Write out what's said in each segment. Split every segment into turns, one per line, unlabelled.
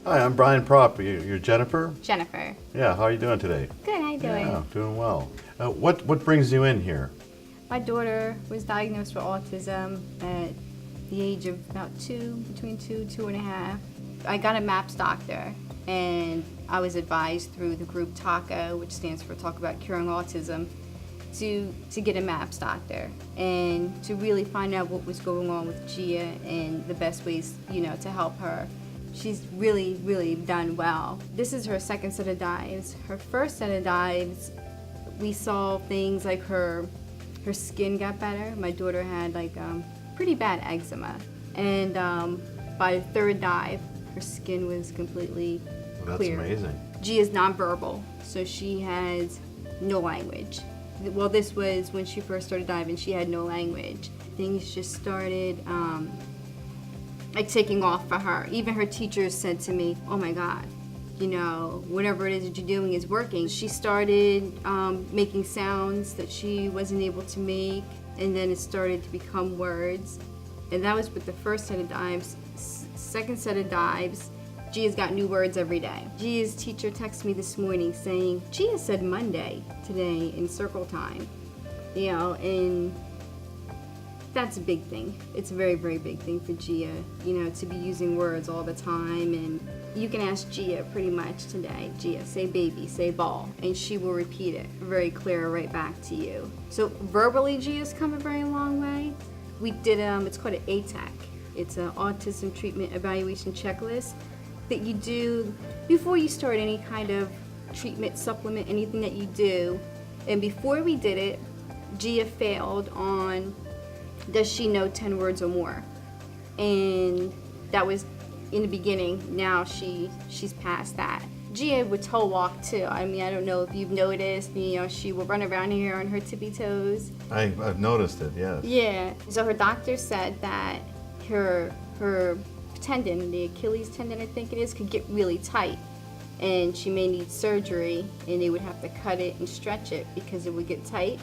Hi, I'm Brian Propp. You're Jennifer?
Jennifer.
Yeah, how are you doing today?
Good, how you doing?
Yeah, doing well. What brings you in here?
My daughter was diagnosed with autism at the age of about between 2.5. I got a MAPS doctor, and I was advised through the group TACO, which stands for Talk About Curing Autism, to get a MAPS doctor and to really find out what was going on with Gia and the best ways, to help her. She's really, really done well. This is her second set of dives. Her first set of dives, we saw things like her skin got better. My daughter had pretty bad eczema. And by the third dive, her skin was completely clear.
That's amazing.
Gia's nonverbal, so she has no language. Well, this was when she first started diving, she had no language. Things just started taking off for her. Even her teachers said to me, oh my God, whatever it is that you're doing is working. She started making sounds that she wasn't able to make, and then it started to become words. And that was with the first set of dives. Second set of dives, Gia's got new words every day. Gia's teacher texted me this morning saying, Gia said Monday today in circle time, and that's a big thing. It's a very, very big thing for Gia, to be using words all the time. And you can ask Gia pretty much today, Gia, say baby, say ball, and she will repeat it very clear right back to you. So verbally, Gia's come a very long way. We did, it's called an ATAC. It's an Autism Treatment Evaluation Checklist that you do before you start any kind of treatment, supplement, anything that you do. And before we did it, Gia failed on, does she know 10 words or more? And that was in the beginning. Now she's past that. Gia would toe walk too. I mean, I don't know if you've noticed, she will run around here on her tippy toes.
I've noticed it, yes.
Yeah. So her doctor said that her tendon, the Achilles tendon I think it is, could get really tight. And she may need surgery, and they would have to cut it and stretch it because it would get tight.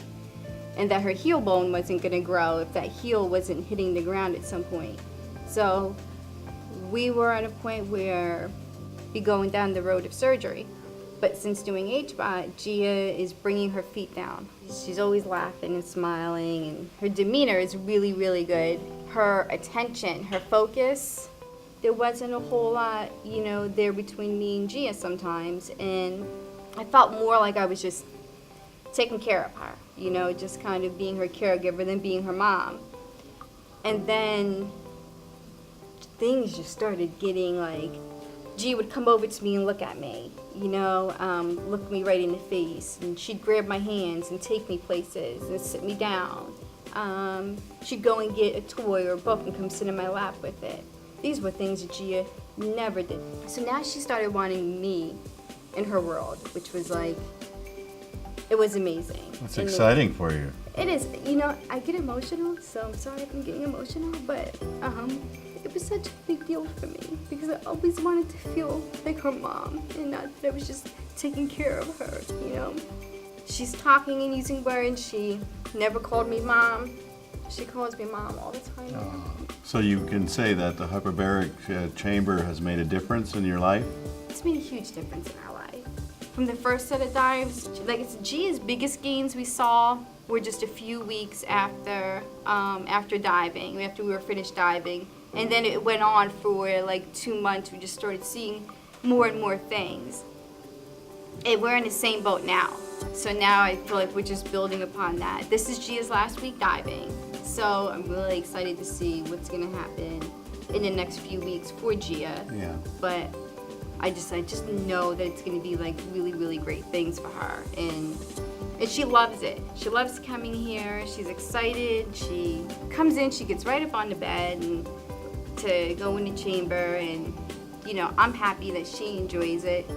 And that her heel bone wasn't going to grow if that heel wasn't hitting the ground at some point. So we were at a point where we're going down the road of surgery. But since doing HBOT, Gia is bringing her feet down. She's always laughing and smiling, and her demeanor is really, really good. Her attention, her focus, there wasn't a whole lot, there between me and Gia sometimes. And I felt more like I was just taking care of her, just kind of being her caregiver than being her mom. And then things just started getting Gia would come over to me and look at me, look me right in the face, and she'd grab my hands and take me places and sit me down. She'd go and get a toy or a book and come sit in my lap with it. These were things that Gia never did. So now she started wanting me in her world, which was it was amazing.
It's exciting for you.
It is. I get emotional, so I'm sorry if I'm getting emotional, but it was such a big deal for me because I always wanted to feel like her mom and not that I was just taking care of her, She's talking and using words. She never called me mom. She calls me mom all the time now.
So you can say that the hyperbaric chamber has made a difference in your life?
It's made a huge difference in our life. From the first set of dives, Gia's biggest gains we saw were just a few weeks after diving, after we were finished diving. And then it went on for 2 months. We just started seeing more and more things. And we're in the same boat now. So now I feel like we're just building upon that. This is Gia's last week diving. So I'm really excited to see what's gonna happen in the next few weeks for Gia.
Yeah.
But I just know that it's gonna be really, really great things for her. And she loves it. She loves coming here. She's excited. She comes in, she gets right up on the bed and to go in the chamber, and I'm happy that she enjoys it.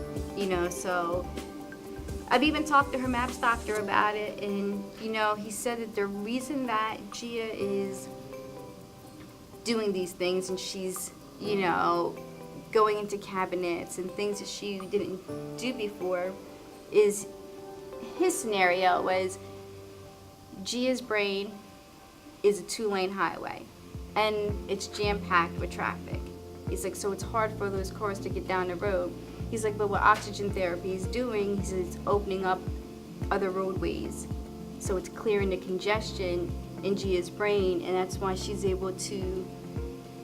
So I've even talked to her MAPS doctor about it, and he said that the reason that Gia is doing these things and she's going into cabinets and things that she didn't do before is, his scenario was Gia's brain is a 2-lane highway and it's jam-packed with traffic. He's like, so it's hard for those cars to get down the road. He's like, but what oxygen therapy is doing is it's opening up other roadways. So it's clearing the congestion in Gia's brain, and that's why she's able to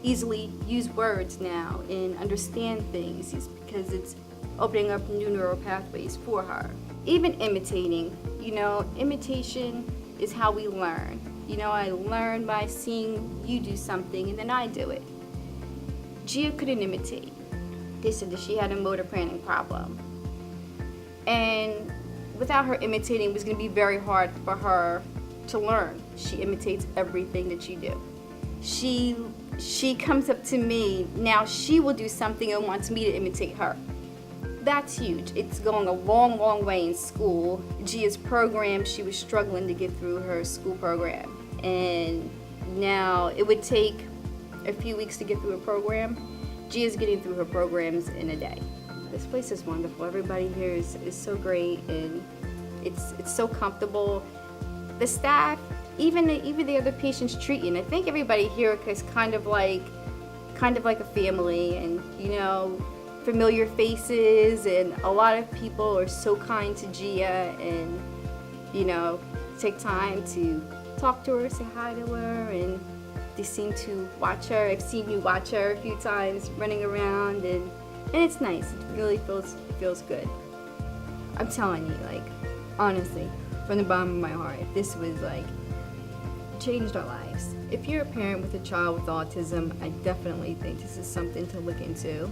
easily use words now and understand things, is because it's opening up new neural pathways for her. Even imitating, imitation is how we learn. I learn by seeing you do something and then I do it. Gia couldn't imitate. They said that she had a motor planning problem. And without her imitating, it was going to be very hard for her to learn. She imitates everything that you do. She comes up to me, now she will do something and wants me to imitate her. That's huge. It's going a long, long way in school. Gia's program, she was struggling to get through her school program. And now it would take a few weeks to get through a program. Gia's getting through her programs in a day. This place is wonderful. Everybody here is so great, and it's so comfortable. The staff, even the other patients treat you. And I think everybody here is kind of like a family, and familiar faces, and a lot of people are so kind to Gia, and take time to talk to her, say hi to her, and they seem to watch her. I've seen you watch her a few times running around, and it's nice. It really feels good. I'm telling you, honestly, from the bottom of my heart, this was changed our lives. If you're a parent with a child with autism, I definitely think this is something to look into.